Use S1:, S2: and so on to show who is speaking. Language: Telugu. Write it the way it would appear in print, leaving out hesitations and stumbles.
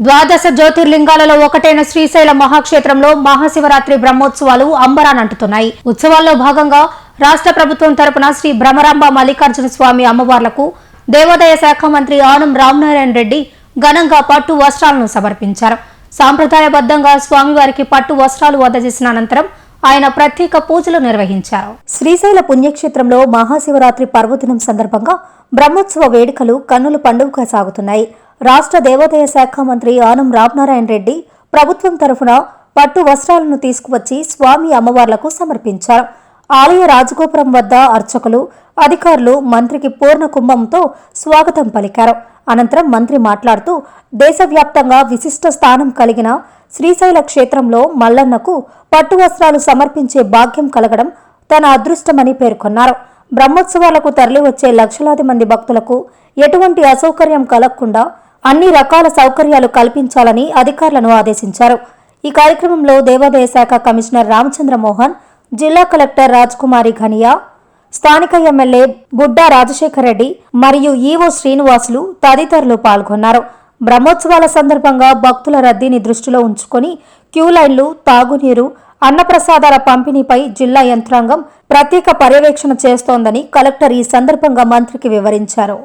S1: ద్వాదశ జ్యోతిర్లింగాలలో ఒకటైన శ్రీశైల మహాక్షేత్రంలో మహాశివరాత్రి బ్రహ్మోత్సవాలు అంబరానంటుతున్నాయి. ఉత్సవాల్లో భాగంగా రాష్ట్ర ప్రభుత్వం తరపున శ్రీ భ్రమరాంబ మల్లికార్జున స్వామి అమ్మవార్లకు దేవాదాయ శాఖ మంత్రి ఆనం రామనారాయణ రెడ్డి ఘనంగా పట్టు వస్త్రాలను సమర్పించారు. సాంప్రదాయబద్ధంగా స్వామివారికి పట్టు వస్త్రాలు అందజేసిన అనంతరం ఆయన ప్రత్యేక పూజలు నిర్వహించారు. శ్రీశైల పుణ్యక్షేత్రంలో మహాశివరాత్రి పర్వదినం సందర్భంగా బ్రహ్మోత్సవ వేడుకలు కన్నుల పండుగగా సాగుతున్నాయి. రాష్ట్ర దేవాదాయ శాఖ మంత్రి ఆనం రామనారాయణ రెడ్డి ప్రభుత్వం తరఫున పట్టు వస్త్రాలను తీసుకువచ్చి స్వామి అమ్మవార్లకు సమర్పించారు. ఆలయ రాజగోపురం వద్ద అర్చకులు, అధికారులు మంత్రికి పూర్ణ కుంభంతో స్వాగతం పలికారు. అనంతరం మంత్రి మాట్లాడుతూ దేశవ్యాప్తంగా విశిష్ట స్థానం కలిగిన శ్రీశైల క్షేత్రంలో మల్లన్నకు పట్టు వస్త్రాలు సమర్పించే భాగ్యం కలగడం తన అదృష్టమని పేర్కొన్నారు. బ్రహ్మోత్సవాలకు తరలివచ్చే లక్షలాది మంది భక్తులకు ఎటువంటి అసౌకర్యం కలగకుండా అన్ని రకాల సౌకర్యాలు కల్పించాలని అధికారులను ఆదేశించారు. ఈ కార్యక్రమంలో దేవాదాయ శాఖ కమిషనర్ రామచంద్ర మోహన్, జిల్లా కలెక్టర్ రాజ్కుమారి ఘనియా, స్థానిక ఎమ్మెల్యే బుడ్డా రాజశేఖర్ రెడ్డి మరియు ఈవో శ్రీనివాసులు తదితరులు పాల్గొన్నారు. బ్రహ్మోత్సవాల సందర్భంగా భక్తుల రద్దీని దృష్టిలో ఉంచుకొని క్యూ లైన్లు, తాగునీరు, అన్నప్రసాదాల పంపిణీపై జిల్లా యంత్రాంగం ప్రత్యేక పర్యవేక్షణ చేస్తోందని కలెక్టర్ ఈ సందర్భంగా మంత్రికి వివరించారు.